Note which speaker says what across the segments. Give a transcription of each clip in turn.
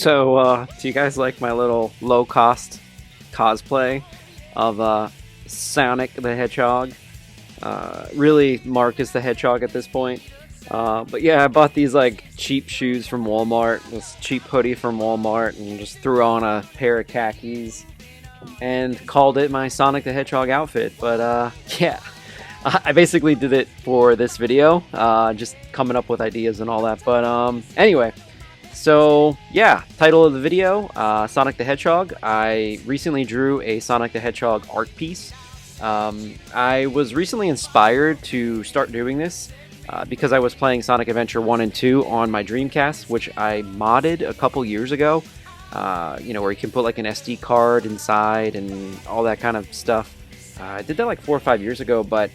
Speaker 1: So, do you guys like my little low-cost cosplay of Sonic the Hedgehog? Really, Mark is the Hedgehog at this point. But yeah, I bought these like cheap shoes from Walmart, this cheap hoodie from Walmart, and just threw on a pair of khakis and called it my Sonic the Hedgehog outfit. But yeah, I basically did it for this video, just coming up with ideas and all that. But anyway. So yeah, title of the video, Sonic the Hedgehog. I recently drew a Sonic the Hedgehog art piece. I was recently inspired to start doing this because I was playing Sonic Adventure 1 and 2 on my Dreamcast, which I modded a couple years ago. Where you can put like an SD card inside and all that kind of stuff. I did that like 4 or 5 years ago, but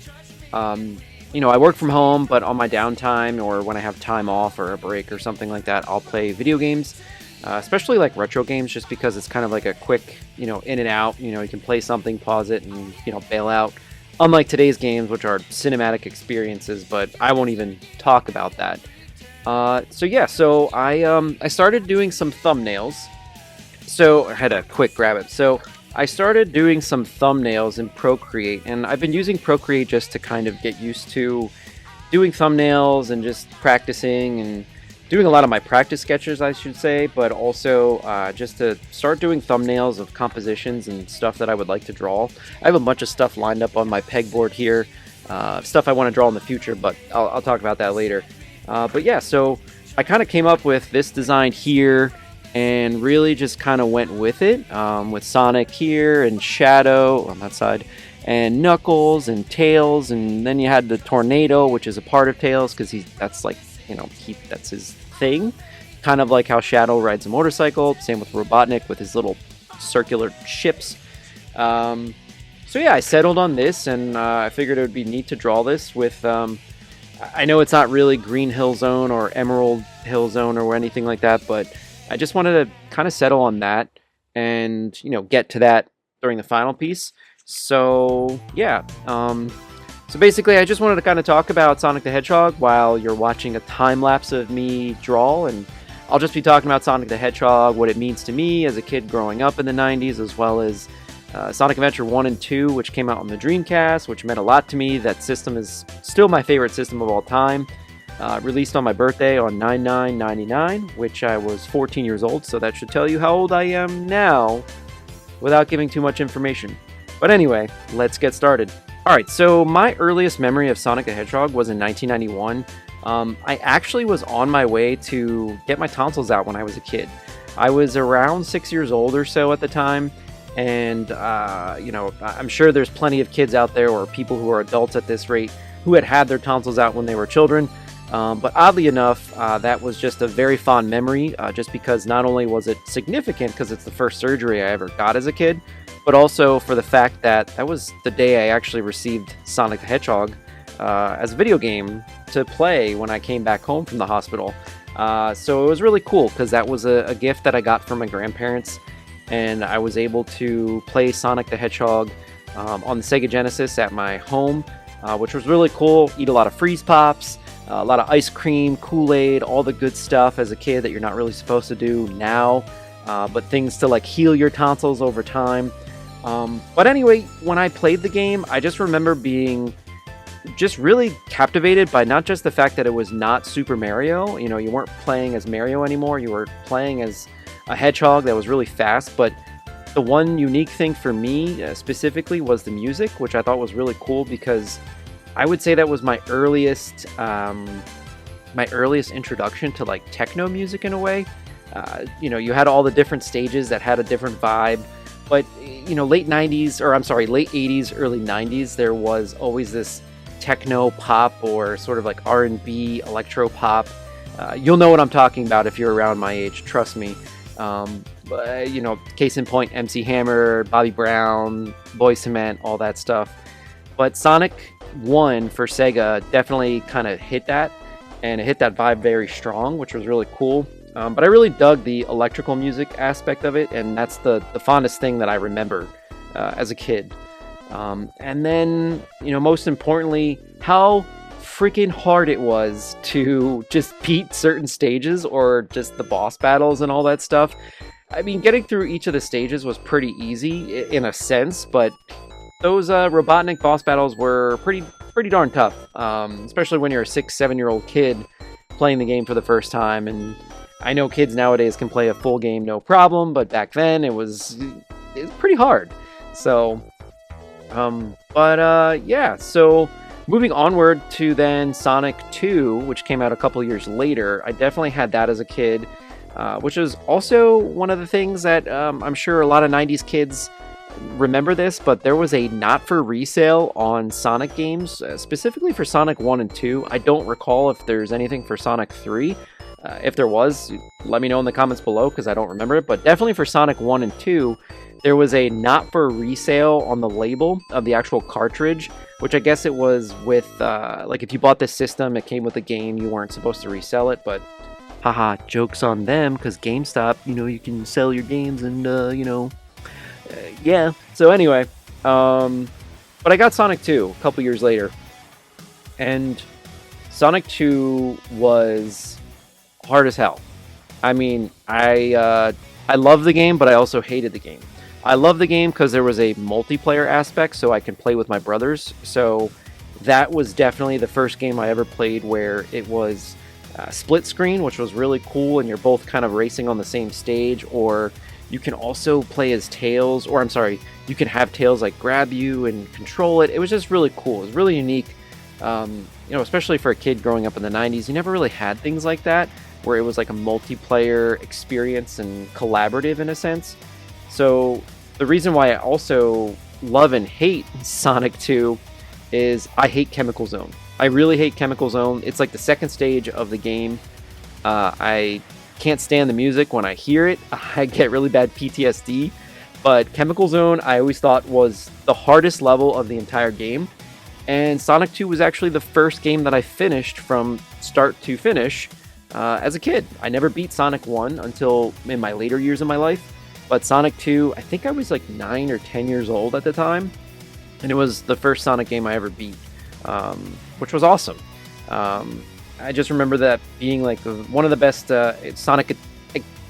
Speaker 1: I work from home, but on my downtime or when I have time off or a break or something like that, I'll play video games, especially like retro games, just because it's kind of like a quick, in and out. You can play something, pause it, and, bail out. Unlike today's games, which are cinematic experiences, but I won't even talk about that. So I started doing some thumbnails. So I had a quick grab it. So I started doing some thumbnails in Procreate, and I've been using Procreate just to kind of get used to doing thumbnails and just practicing and doing a lot of my practice sketches, I should say, but also just to start doing thumbnails of compositions and stuff that I would like to draw. I have a bunch of stuff lined up on my pegboard here, stuff I want to draw in the future, but I'll talk about that later. But yeah, so I kind of came up with this design here, and really just kind of went with it, with Sonic here and Shadow on that side, and Knuckles and Tails, and then you had the tornado, which is a part of Tails because that's his thing, kind of like how Shadow rides a motorcycle. Same with Robotnik with his little circular ships. So yeah, I settled on this, and I figured it would be neat to draw this with. I know it's not really Green Hill Zone or Emerald Hill Zone or anything like that, but I just wanted to kind of settle on that and, get to that during the final piece. So, yeah. So basically, I just wanted to kind of talk about Sonic the Hedgehog while you're watching a time-lapse of me draw. And I'll just be talking about Sonic the Hedgehog, what it means to me as a kid growing up in the 90s, as well as Sonic Adventure 1 and 2, which came out on the Dreamcast, which meant a lot to me. That system is still my favorite system of all time. Released on my birthday on 9/9/99, which I was 14 years old, so that should tell you how old I am now, without giving too much information. But anyway, let's get started. Alright, so my earliest memory of Sonic the Hedgehog was in 1991. I actually was on my way to get my tonsils out when I was a kid. I was around 6 years old or so at the time, and I'm sure there's plenty of kids out there, or people who are adults at this rate, who had their tonsils out when they were children. But oddly enough, that was just a very fond memory, just because not only was it significant because it's the first surgery I ever got as a kid, but also for the fact that that was the day I actually received Sonic the Hedgehog as a video game to play when I came back home from the hospital. So it was really cool because that was a gift that I got from my grandparents, and I was able to play Sonic the Hedgehog on the Sega Genesis at my home, which was really cool. Eat a lot of freeze pops. A lot of ice cream, Kool-Aid, all the good stuff as a kid that you're not really supposed to do now, but things to like heal your tonsils over time. But anyway, when I played the game, I just remember being just really captivated by not just the fact that it was not Super Mario. You weren't playing as Mario anymore. You were playing as a hedgehog that was really fast. But the one unique thing for me specifically was the music, which I thought was really cool because I would say that was my earliest introduction to like techno music in a way. You had all the different stages that had a different vibe, but late 80s, early 90s, there was always this techno pop or sort of like R&B electro pop. You'll know what I'm talking about if you're around my age, trust me. Case in point, MC Hammer, Bobby Brown, Boyz II Men, all that stuff. But Sonic 1 for Sega definitely kind of hit that, and it hit that vibe very strong, which was really cool. But I really dug the electrical music aspect of it, and that's the fondest thing that I remember as a kid. And then, most importantly, how freaking hard it was to just beat certain stages or just the boss battles and all that stuff. I mean, getting through each of the stages was pretty easy in a sense, but those Robotnik boss battles were pretty darn tough, especially when you're a 6-7-year-old kid playing the game for the first time. And I know kids nowadays can play a full game no problem, but back then it was pretty hard. So, yeah, so moving onward to then Sonic 2, which came out a couple years later. I definitely had that as a kid, which is also one of the things that I'm sure a lot of 90s kids remember this, but there was a not for resale on Sonic games, specifically for Sonic 1 and 2. I don't recall if there's anything for Sonic 3. If there was, let me know in the comments below because I don't remember it, but definitely for Sonic 1 and 2, there was a not for resale on the label of the actual cartridge, which I guess it was with, like if you bought this system, it came with the game, you weren't supposed to resell it, but haha, joke's on them, because GameStop, you can sell your games and, yeah. So anyway, but I got Sonic 2 a couple years later, and Sonic 2 was hard as hell. I mean, I love the game, but I also hated the game. I love the game because there was a multiplayer aspect, so I can play with my brothers. So that was definitely the first game I ever played where it was split screen, which was really cool, and you're both kind of racing on the same stage. Or you can also play as Tails, or I'm sorry, you can have Tails like grab you and control it. It was just really cool. It was really unique. Especially for a kid growing up in the 90s, you never really had things like that, where it was like a multiplayer experience and collaborative in a sense. So the reason why I also love and hate Sonic 2 is I hate Chemical Zone. I really hate Chemical Zone. It's like the second stage of the game. I can't stand the music. When I hear it, I get really bad PTSD. But Chemical Zone, I always thought was the hardest level of the entire game. And Sonic 2 was actually the first game that I finished from start to finish as a kid. I never beat Sonic 1 until in my later years of my life. But Sonic 2, I think I was like 9 or 10 years old at the time. And it was the first Sonic game I ever beat, which was awesome. I just remember that being like one of the best Sonic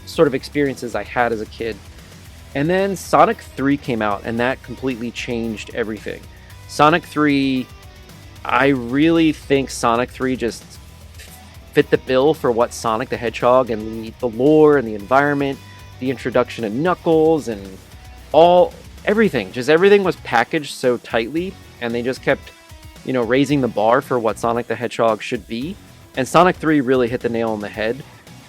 Speaker 1: sort of experiences I had as a kid. And then Sonic 3 came out, and that completely changed everything. Sonic 3, I really think Sonic 3 just fit the bill for what Sonic the Hedgehog and the lore and the environment, the introduction of Knuckles and everything was packaged so tightly, and they just kept, raising the bar for what Sonic the Hedgehog should be. And Sonic 3 really hit the nail on the head,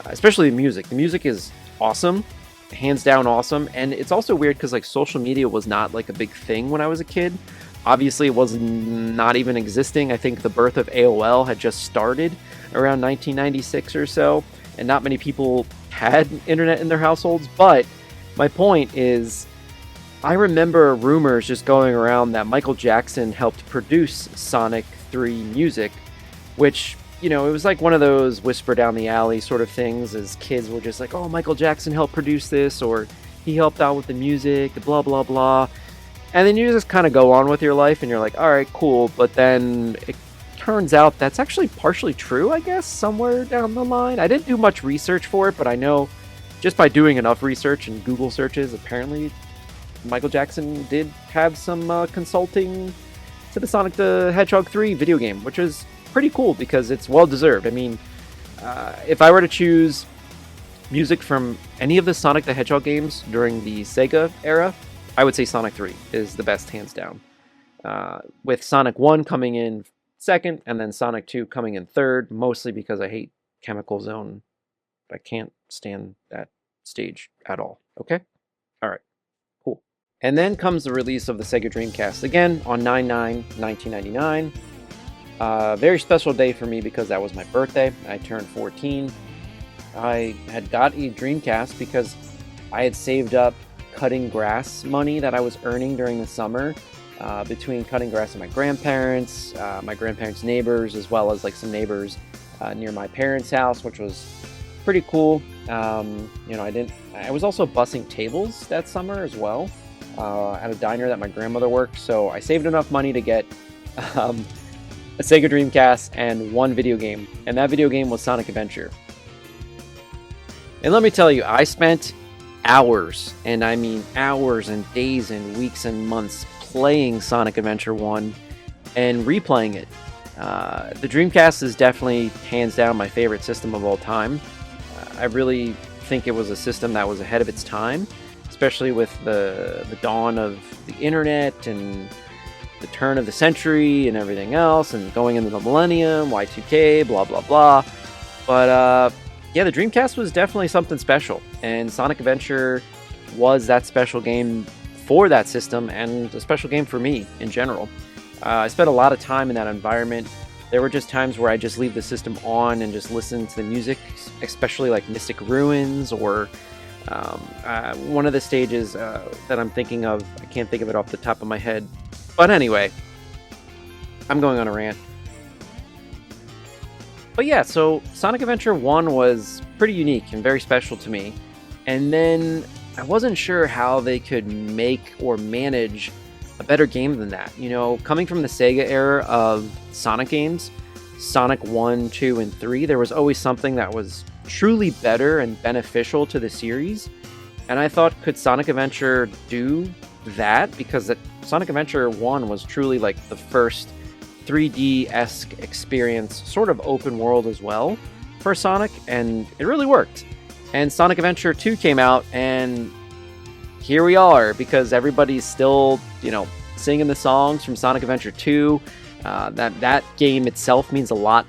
Speaker 1: especially the music. The music is awesome, hands down awesome, and it's also weird because like social media was not like a big thing when I was a kid. Obviously, it was not even existing. I think the birth of AOL had just started around 1996 or so, and not many people had internet in their households. But my point is, I remember rumors just going around that Michael Jackson helped produce Sonic 3 music, which, it was like one of those whisper down the alley sort of things, as kids were just like, oh, Michael Jackson helped produce this, or he helped out with the music, blah, blah, blah. And then you just kind of go on with your life, and you're like, all right, cool. But then it turns out that's actually partially true, I guess, somewhere down the line. I didn't do much research for it, but I know just by doing enough research and Google searches, apparently Michael Jackson did have some consulting to the Sonic the Hedgehog 3 video game, which is pretty cool because it's well-deserved. I mean, if I were to choose music from any of the Sonic the Hedgehog games during the Sega era, I would say Sonic 3 is the best, hands down. With Sonic 1 coming in second, and then Sonic 2 coming in third, mostly because I hate Chemical Zone. I can't stand that stage at all. Okay? Alright, cool. And then comes the release of the Sega Dreamcast, again on 9/9/1999. Very special day for me because that was my birthday. I turned 14. I had got a Dreamcast because I had saved up cutting grass money that I was earning during the summer, between cutting grass with my grandparents' neighbors, as well as like some neighbors near my parents' house, which was pretty cool. I was also bussing tables that summer as well, at a diner that my grandmother worked, so I saved enough money to get a Sega Dreamcast, and one video game, and that video game was Sonic Adventure. And let me tell you, I spent hours, and I mean hours and days and weeks and months playing Sonic Adventure 1 and replaying it. The Dreamcast is definitely hands down my favorite system of all time. I really think it was a system that was ahead of its time, especially with the dawn of the internet and the turn of the century and everything else, and going into the millennium, Y2K, blah blah blah. But yeah, the Dreamcast was definitely something special, and Sonic Adventure was that special game for that system, and a special game for me in general. I spent a lot of time in that environment. There were just times where I just leave the system on and just listen to the music, especially like Mystic Ruins, or one of the stages that I'm thinking of. I can't think of it off the top of my head. But anyway, I'm going on a rant. But yeah, so Sonic Adventure 1 was pretty unique and very special to me. And then I wasn't sure how they could make or manage a better game than that. You know, coming from the Sega era of Sonic games, Sonic 1, 2, and 3, there was always something that was truly better and beneficial to the series. And I thought, could Sonic Adventure do that? Because Sonic Adventure 1 was truly like the first 3D-esque experience, sort of open world as well, for Sonic, and it really worked. And Sonic Adventure 2 came out, and here we are, because everybody's still, you know, singing the songs from Sonic Adventure 2. That game itself means a lot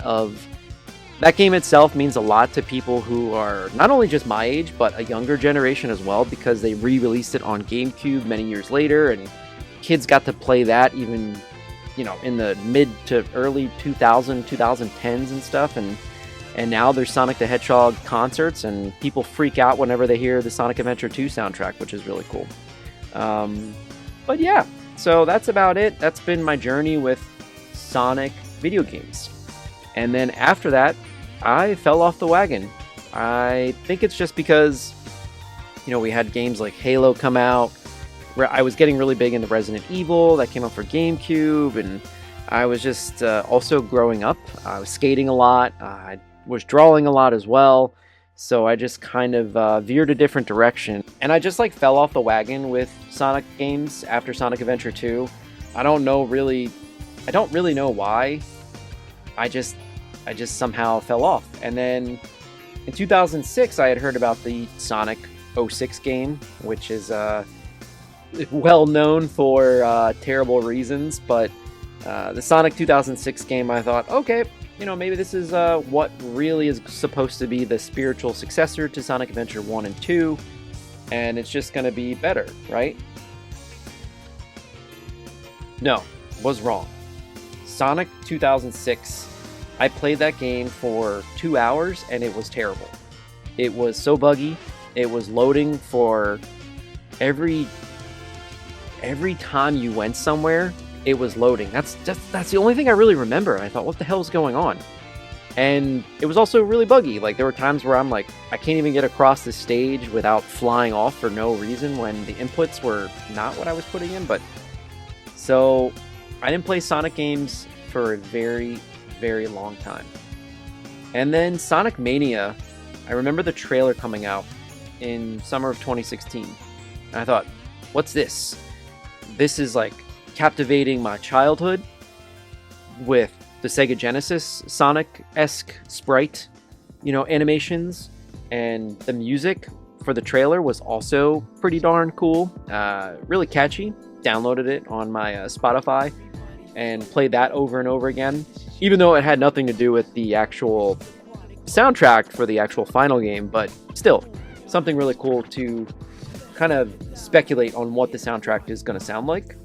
Speaker 1: to people who are not only just my age, but a younger generation as well, because they re-released it on GameCube many years later, and kids got to play that even, you know, in the mid to early 2010s and stuff, and now there's Sonic the Hedgehog concerts, and people freak out whenever they hear the Sonic Adventure 2 soundtrack, which is really cool. But yeah, so that's about it. That's been my journey with Sonic video games. And then after that, I fell off the wagon. I think it's just because, you know, we had games like Halo come out, where I was getting really big into Resident Evil that came out for GameCube, and I was just also growing up. I was skating a lot. I was drawing a lot as well. So I just kind of veered a different direction, and I just like fell off the wagon with Sonic games after Sonic Adventure 2. I don't really know why. I just somehow fell off. And then in 2006, I had heard about the Sonic 06 game, which is well known for terrible reasons, but the Sonic 2006 game, I thought, okay, you know, maybe this is what really is supposed to be the spiritual successor to Sonic Adventure 1 and 2, and it's just going to be better, right? No, was wrong. Sonic 2006, I played that game for 2 hours, and it was terrible. It was so buggy. It was loading for every time you went somewhere. It was loading. That's the only thing I really remember. And I thought, what the hell is going on? And it was also really buggy. Like, there were times where I'm like, I can't even get across the stage without flying off for no reason when the inputs were not what I was putting in. But so I didn't play Sonic games for a very, very long time. And then Sonic Mania, I remember the trailer coming out in summer of 2016. And I thought, what's this? This is like captivating my childhood with the Sega Genesis Sonic-esque sprite, you know, animations, and the music for the trailer was also pretty darn cool, really catchy. Downloaded it on my Spotify and played that over and over again, even though it had nothing to do with the actual soundtrack for the actual final game, but still something really cool to kind of speculate on what the soundtrack is going to sound like.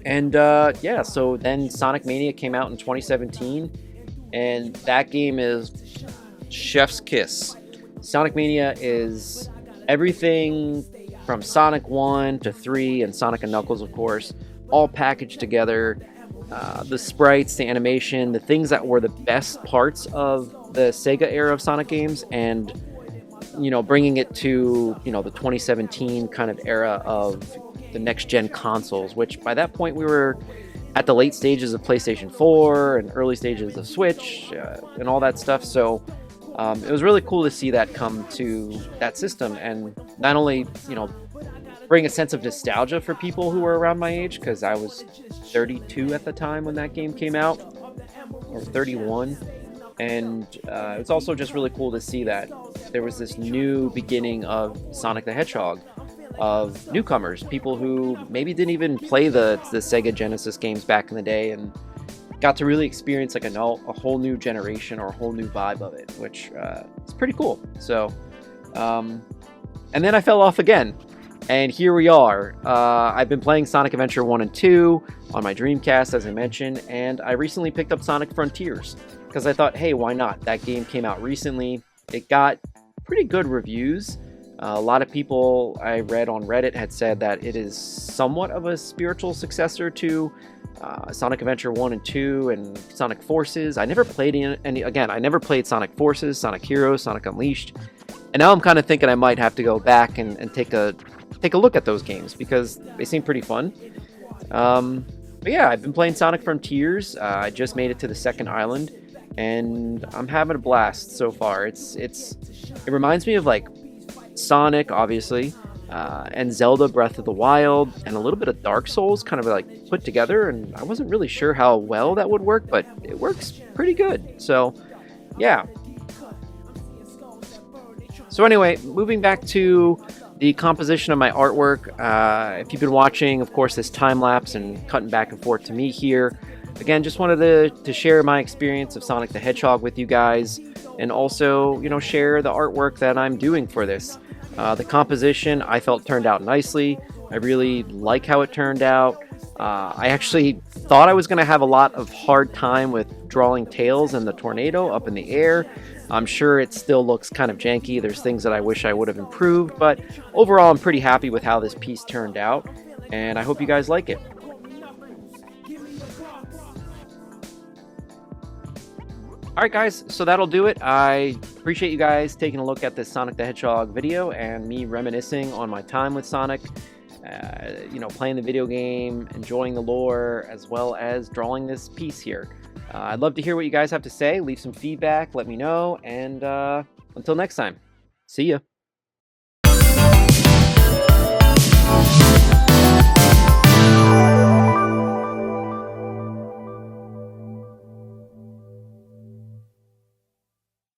Speaker 1: And yeah, so then Sonic Mania came out in 2017, and that game is chef's kiss. Sonic Mania is everything from Sonic 1 to 3 and Sonic and Knuckles, of course, all packaged together. The sprites, the animation, the things that were the best parts of the Sega era of Sonic games, and, you know, bringing it to, you know, the 2017 kind of era of the next gen consoles, which by that point we were at the late stages of PlayStation 4 and early stages of Switch and all that stuff. So it was really cool to see that come to that system, and not only, bring a sense of nostalgia for people who were around my age, because I was 32 at the time when that game came out, or 31. And it's also just really cool to see that there was this new beginning of Sonic the Hedgehog, of newcomers, people who maybe didn't even play the Sega Genesis games back in the day, and got to really experience like a whole new generation or a whole new vibe of it, which is pretty cool. So, and then I fell off again, and here we are. I've been playing Sonic Adventure 1 and 2 on my Dreamcast, as I mentioned, and I recently picked up Sonic Frontiers because I thought, hey, why not? That game came out recently. It got pretty good reviews. A lot of people I read on Reddit had said that it is somewhat of a spiritual successor to Sonic Adventure 1 and 2 and Sonic Forces. I never played I never played Sonic Forces, Sonic Heroes, Sonic Unleashed. And now I'm kind of thinking I might have to go back and take a look at those games because they seem pretty fun. But yeah, I've been playing Sonic Frontiers. I just made it to the second island, and I'm having a blast so far. It reminds me of like Sonic, obviously, and Zelda Breath of the Wild, and a little bit of Dark Souls kind of like put together, and I wasn't really sure how well that would work, but it works pretty good. So yeah. So anyway, moving back to the composition of my artwork. If you've been watching, of course, this time lapse and cutting back and forth to me here, again, just wanted to share my experience of Sonic the Hedgehog with you guys, and also, share the artwork that I'm doing for this. The composition I felt turned out nicely. I really like how it turned out. I actually thought I was going to have a lot of hard time with drawing Tails and the tornado up in the air. I'm sure it still looks kind of janky. There's things that I wish I would have improved, but overall I'm pretty happy with how this piece turned out, and I hope you guys like it. Alright guys, so that'll do it. I appreciate you guys taking a look at this Sonic the Hedgehog video and me reminiscing on my time with Sonic. Playing the video game, enjoying the lore, as well as drawing this piece here. I'd love to hear what you guys have to say. Leave some feedback, let me know, and until next time, see ya.